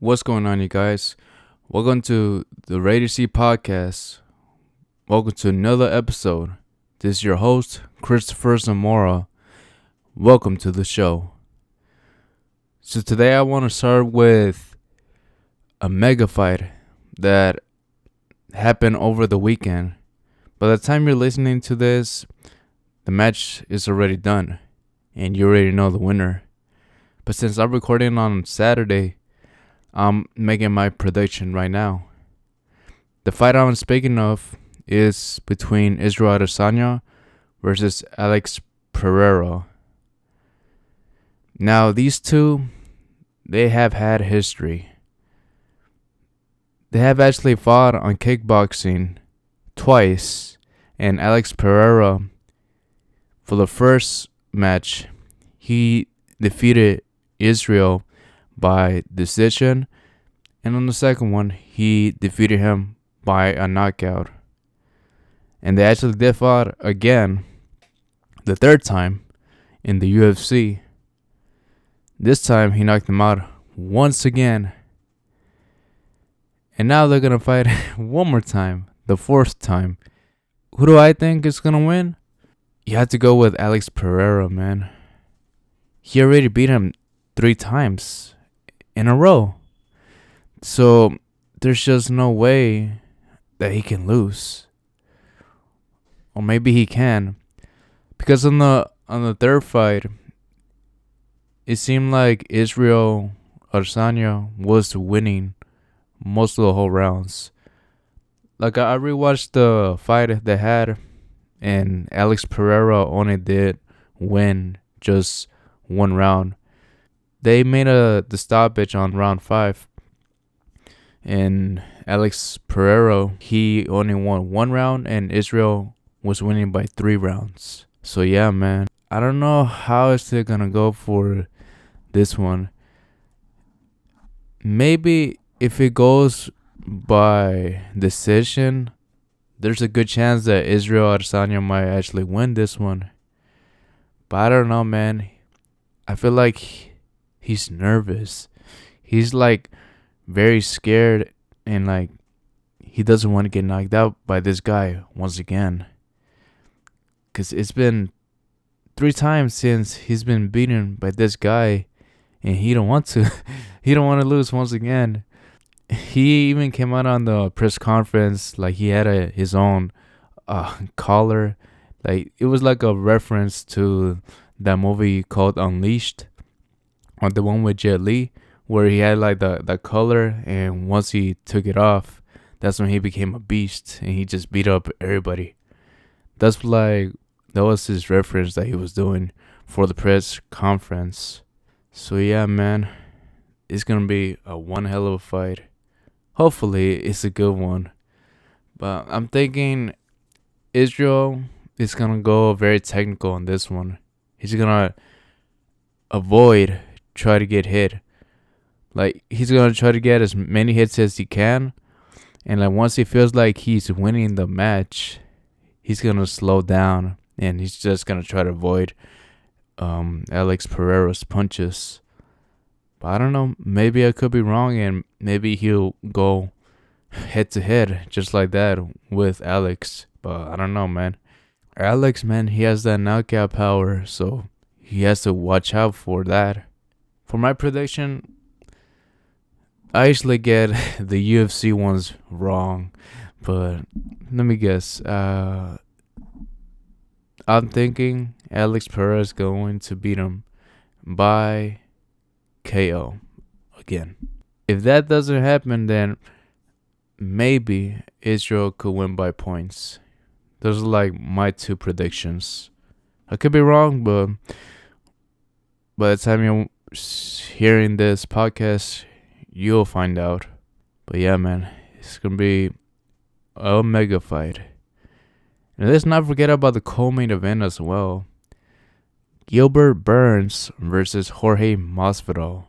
What's going on, you guys? Welcome to the Raider C podcast. Welcome to another episode. This is your host, Cristopher Zamora. Welcome to the show. So today I want to start with a mega fight that happened over the weekend. By the time you're listening to this, the match is already done and you already know the winner. But since I'm recording on Saturday, I'm making my prediction right now. The fight I'm speaking of is between Israel Adesanya versus Alex Pereira. Now, these two, they have had history. They have actually fought on kickboxing twice, and Alex Pereira, for the first match, he defeated Israel by decision, and on the second one he defeated him by a knockout. And they actually did fight again the third time in the UFC. This time he knocked him out once again, and now they're gonna fight one more time, the fourth time. Who do I think is gonna win? You have to go with Alex Pereira, man. He already beat him 3 times in a row. So there's just no way that he can lose. Or maybe he can. Because on the third fight, it seemed like Israel Adesanya was winning most of the whole rounds. Like I rewatched the fight they had, and Alex Pereira only did win just one round. They made the stoppage on round 5, and Alex Pereira, he only won 1 round, and Israel was winning by 3 rounds. So yeah, man, I don't know how is it gonna go for this one. Maybe if it goes by decision, there's a good chance that Israel Adesanya might actually win this one. But I don't know, man. I feel like he's nervous. He's like very scared, and like he doesn't want to get knocked out by this guy once again. Cause it's been 3 times since he's been beaten by this guy, and he don't want to. He don't want to lose once again. He even came out on the press conference like he had his own collar. Like it was like a reference to that movie called Unleashed, or the one with Jet Li, where he had like the color, and once he took it off, that's when he became a beast and he just beat up everybody. That was his reference that he was doing for the press conference. So yeah, man, it's gonna be a one hell of a fight. Hopefully it's a good one. But I'm thinking Israel is gonna go very technical on this one. He's gonna try to get hit. Like he's gonna try to get as many hits as he can, and like once he feels like he's winning the match, he's gonna slow down and he's just gonna try to avoid Alex Pereira's punches. But I don't know, maybe I could be wrong, and maybe he'll go head to head just like that with Alex. But I don't know, man. Alex, man, he has that knockout power, so he has to watch out for that. For my prediction, I usually get the UFC ones wrong, but let me guess. I'm thinking Alex Pereira is going to beat him by KO again. If that doesn't happen, then maybe Israel could win by points. Those are like my 2 predictions. I could be wrong, but by the time you're hearing this podcast, you'll find out. But yeah, man, it's gonna be a mega fight. And let's not forget about the co-main event as well. Gilbert Burns versus Jorge Masvidal.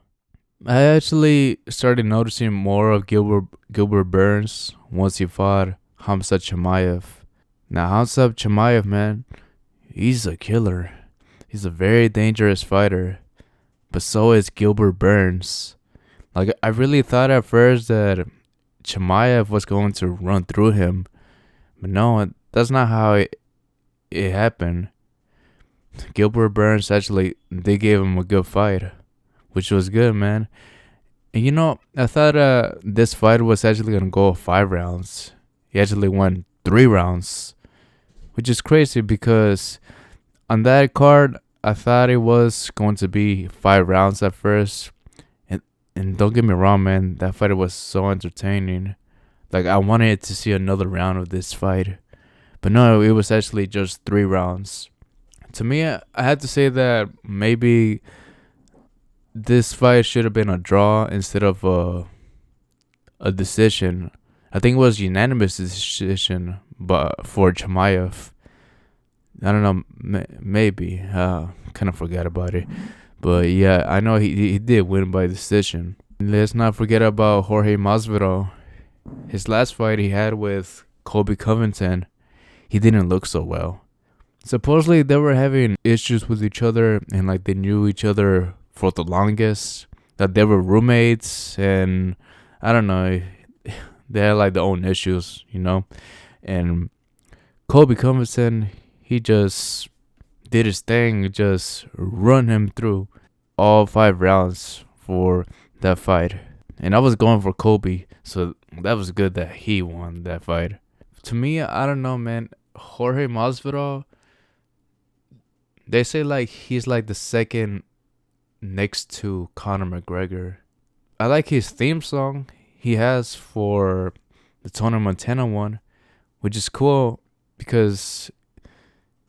I actually started noticing more of Gilbert Burns once he fought Khamzat Chimaev. Now Khamzat Chimaev, man, he's a killer. He's a very dangerous fighter. But so is Gilbert Burns. Like I really thought at first that Chimaev was going to run through him, but no, that's not how it happened. Gilbert Burns actually they gave him a good fight, which was good, man. And I thought this fight was actually gonna go 5 rounds. He actually won 3 rounds, which is crazy because on that card I thought it was going to be 5 rounds at first. And don't get me wrong, man, that fight was so entertaining. Like I wanted to see another round of this fight, but no, it was actually just 3 rounds. To me, I had to say that maybe this fight should have been a draw instead of a decision. I think it was unanimous decision, but for Chimaev, I don't know, maybe. Kind of forgot about it, but yeah, I know he did win by decision. Let's not forget about Jorge Masvidal. His last fight he had with Colby Covington, he didn't look so well. Supposedly they were having issues with each other and like they knew each other for the longest. That they were roommates and I don't know, they had like their own issues. And Colby Covington, he just did his thing, just run him through all 5 rounds for that fight. And I was going for Colby, so that was good that he won that fight. To me, I don't know, man. Jorge Masvidal, they say like he's like the second next to Conor McGregor. I like his theme song he has for the Tony Montana one, which is cool because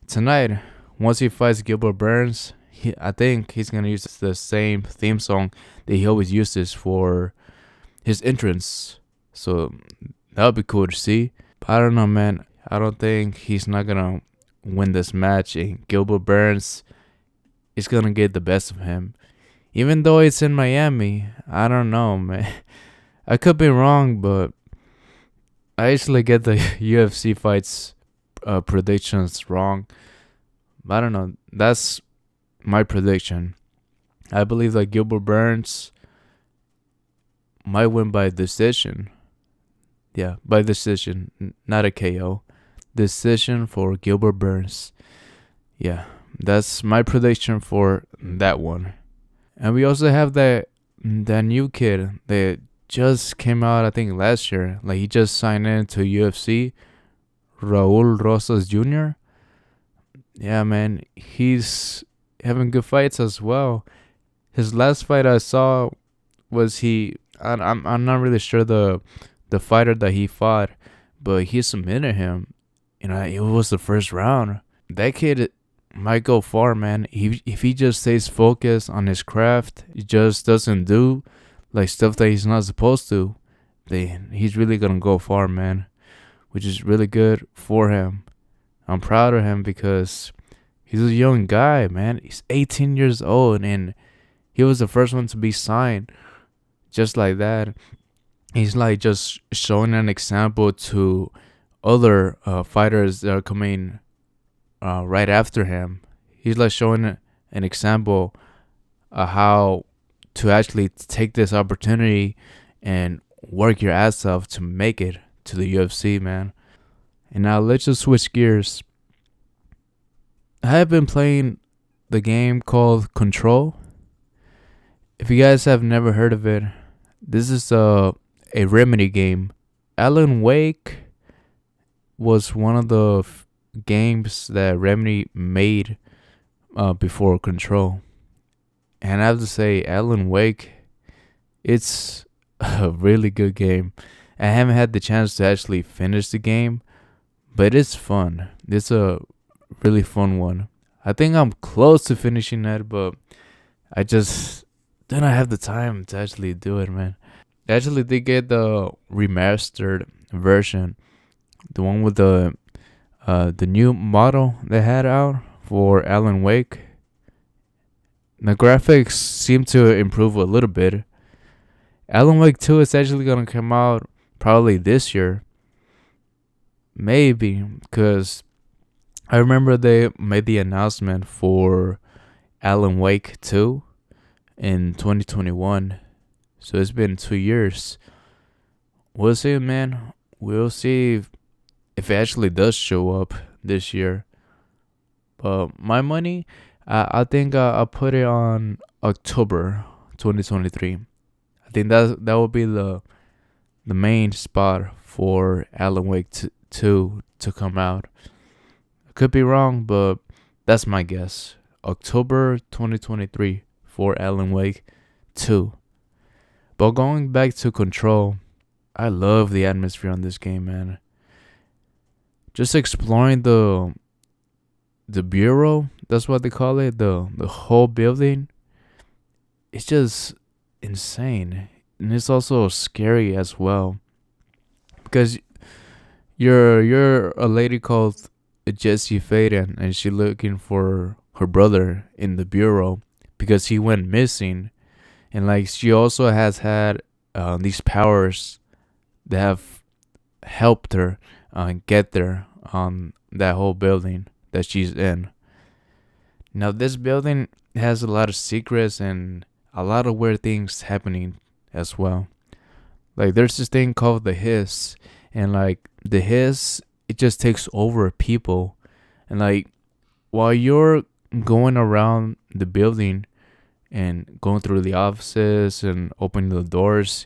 tonight, once he fights Gilbert Burns, I think he's going to use the same theme song that he always uses for his entrance. So that would be cool to see. But I don't know, man. I don't think he's not going to win this match, and Gilbert Burns is going to get the best of him. Even though it's in Miami, I don't know, man. I could be wrong, but I usually get the UFC fights predictions wrong. I don't know. That's my prediction. I believe that Gilbert Burns might win by decision. Yeah, by decision, not a KO. Decision for Gilbert Burns. Yeah, that's my prediction for that one. And we also have that new kid that just came out, I think, last year. Like, he just signed into UFC. Raul Rosas Jr. Yeah, man, he's having good fights as well. His last fight I saw was I'm not really sure the fighter that he fought, but he submitted him. It was the first round. That kid might go far, man. If he just stays focused on his craft, he just doesn't do like stuff that he's not supposed to, then he's really gonna go far, man. Which is really good for him. I'm proud of him because he's a young guy, man. He's 18 years old and he was the first one to be signed just like that. He's like just showing an example to other fighters that are coming right after him. He's like showing an example of how to actually take this opportunity and work your ass off to make it to the UFC, man. And now let's just switch gears. I have been playing the game called Control. If you guys have never heard of it, this is a Remedy game. Alan Wake was one of the games that Remedy made before Control. And I have to say, Alan Wake, it's a really good game. I haven't had the chance to actually finish the game, but it's fun. It's a really fun one. I think I'm close to finishing that, but I just don't have the time to actually do it, man. Actually, they get the remastered version, the one with the new model they had out for Alan Wake. The graphics seem to improve a little bit. Alan Wake 2 is actually going to come out probably this year. Maybe, because I remember they made the announcement for Alan Wake 2 in 2021. So it's been 2 years. We'll see, man. We'll see if it actually does show up this year. But my money, I think I'll put it on October 2023. I think that will be the main spot for Alan Wake 2 to come out. I could be wrong, but that's my guess. October 2023 for Alan Wake 2. But going back to Control, I love the atmosphere on this game, man. Just exploring the bureau, that's what they call it, the whole building. It's just insane. And it's also scary as well. Because you're a lady called Jessie Faden, and she's looking for her brother in the bureau because he went missing. And like she also has had these powers that have helped her get there on that whole building that she's in. Now this building has a lot of secrets and a lot of weird things happening as well. Like there's this thing called the hiss, and like the hiss, it just takes over people. And like while you're going around the building and going through the offices and opening the doors,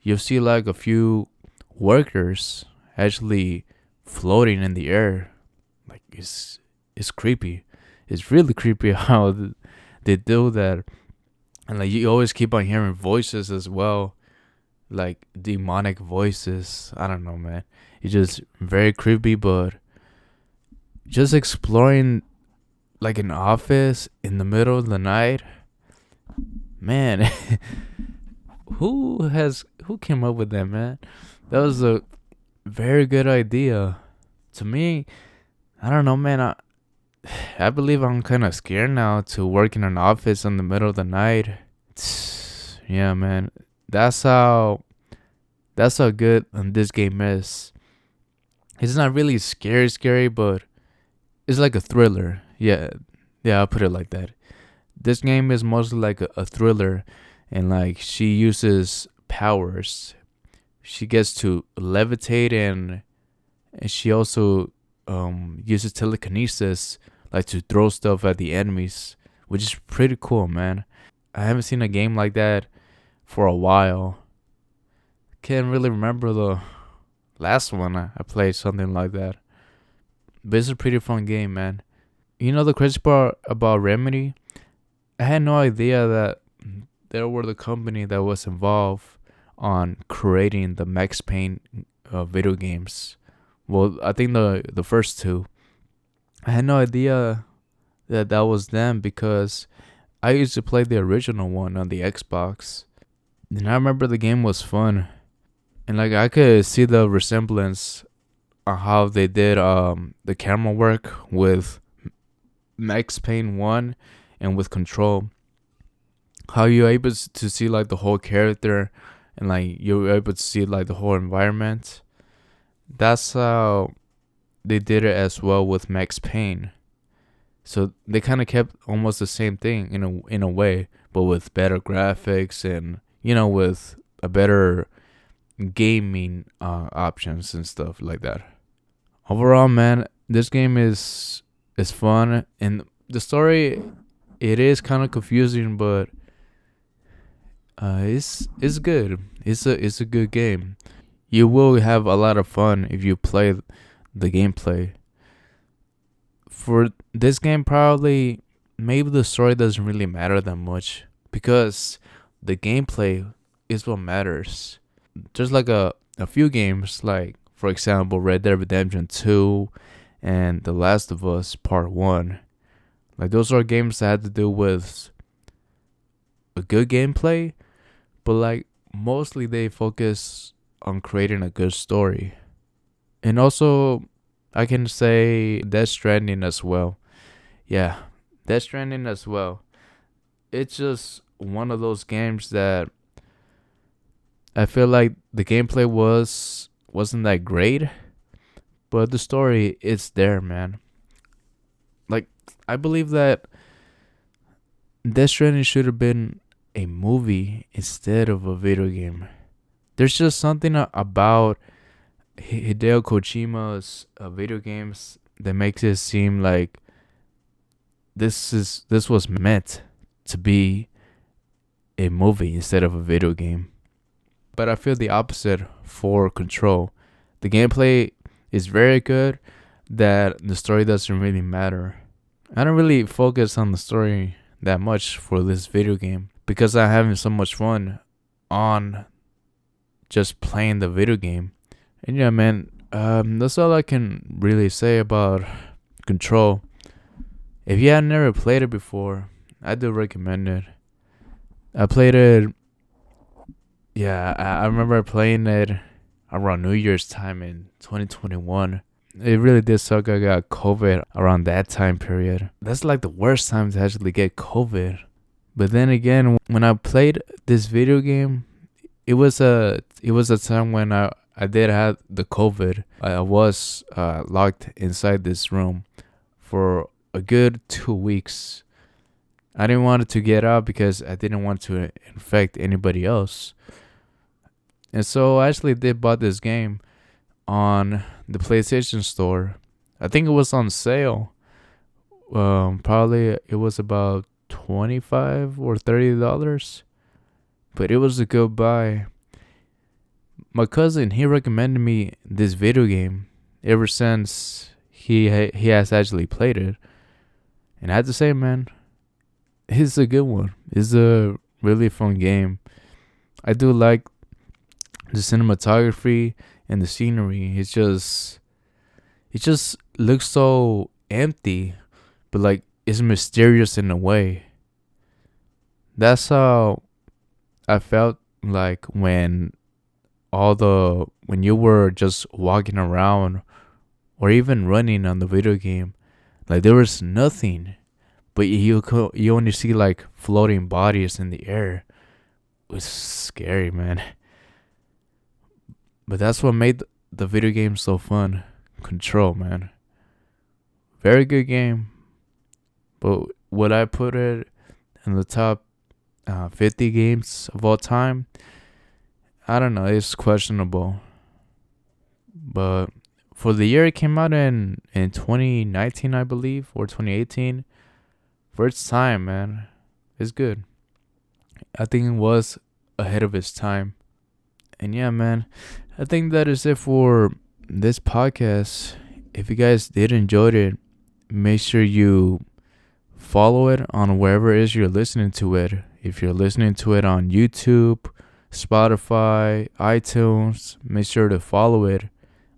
you'll see like a few workers actually floating in the air. Like it's creepy. It's really creepy how they do that. And like you always keep on hearing voices as well, like demonic voices. I don't know, man. It's just very creepy. But just exploring like an office in the middle of the night, man. who came up with that, man? That was a very good idea. To me, I don't know, man. I believe I'm kind of scared now to work in an office in the middle of the night. Yeah, man. That's how good this game is. It's not really scary, but it's like a thriller. Yeah, I'll put it like that. This game is mostly like a thriller, and like she uses powers. She gets to levitate, and she also uses telekinesis, like to throw stuff at the enemies, which is pretty cool, man. I haven't seen a game like that for a while. Can't really remember the last one I played something like that. But it's a pretty fun game, man. You know the crazy part about Remedy? I had no idea that they were the company that was involved on creating the Max Payne video games. Well, I think the first two. I had no idea that was them because I used to play the original one on the Xbox. And I remember the game was fun. And like I could see the resemblance on how they did the camera work with Max Payne 1 and with Control. How you're able to see like the whole character and like you're able to see like the whole environment. That's how they did it as well with Max Payne. So they kind of kept almost the same thing in a way, but with better graphics and with a better gaming options and stuff like that. Overall, man, this game is fun, and the story, it is kind of confusing, but it's good. It's a good game. You will have a lot of fun if you play the gameplay. For this game, probably maybe the story doesn't really matter that much because the gameplay is what matters. There's like a few games, like for example Red Dead Redemption 2 and The Last of Us Part 1. Like those are games that had to do with a good gameplay, but like mostly they focus on creating a good story. And also I can say Death Stranding as well. Yeah, Death Stranding as well. It's just one of those games that I feel like the gameplay wasn't that great, but the story is there, man. Like I believe that Death Stranding should have been a movie instead of a video game. There's just something about Hideo Kojima's video games that makes it seem like this was meant to be a movie instead of a video game. But I feel the opposite for Control. The gameplay is very good, that the story doesn't really matter. I don't really focus on the story that much for this video game because I'm having so much fun on just playing the video game. And yeah, man, that's all I can really say about Control. If you have never played it before, I do recommend it. I played it. Yeah, I remember playing it around New Year's time in 2021. It really did suck. I got COVID around that time period. That's like the worst time to actually get COVID. But then again, when I played this video game, it was a time when I did have the COVID. I was locked inside this room for a good 2 weeks. I didn't want it to get out because I didn't want to infect anybody else. And so I actually did bought this game on the PlayStation Store. I think it was on sale. Probably it was about $25 or $30, but it was a good buy. My cousin, he recommended me this video game ever since he has actually played it, and I had to say, man, it's a good one. It's a really fun game. I do like the cinematography and the scenery. It just looks so empty, but like it's mysterious in a way. That's how I felt like when you were just walking around or even running on the video game. Like there was nothing, but you only see like floating bodies in the air. It was scary, man. But that's what made the video game so fun. Control, man. Very good game. But would I put it in the top 50 games of all time? I don't know. It's questionable. But for the year it came out in 2019, I believe, or 2018, for its time, man, it's good. I think it was ahead of its time. And yeah, man, I think that is it for this podcast. If you guys did enjoy it, make sure you follow it on wherever it is you're listening to it. If you're listening to it on YouTube, Spotify, iTunes, make sure to follow it.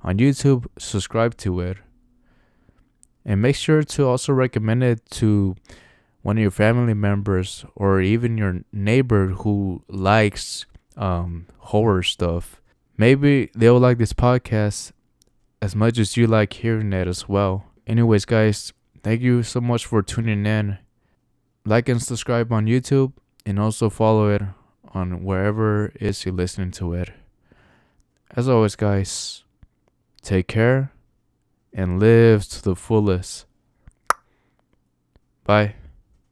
On YouTube, subscribe to it. And make sure to also recommend it to one of your family members or even your neighbor who likes horror stuff. Maybe they'll like this podcast as much as you like hearing it as well. Anyways, guys, thank you so much for tuning in. Like and subscribe on YouTube, and also follow it on wherever it is you're listening to it. As always, guys, take care and live to the fullest. Bye.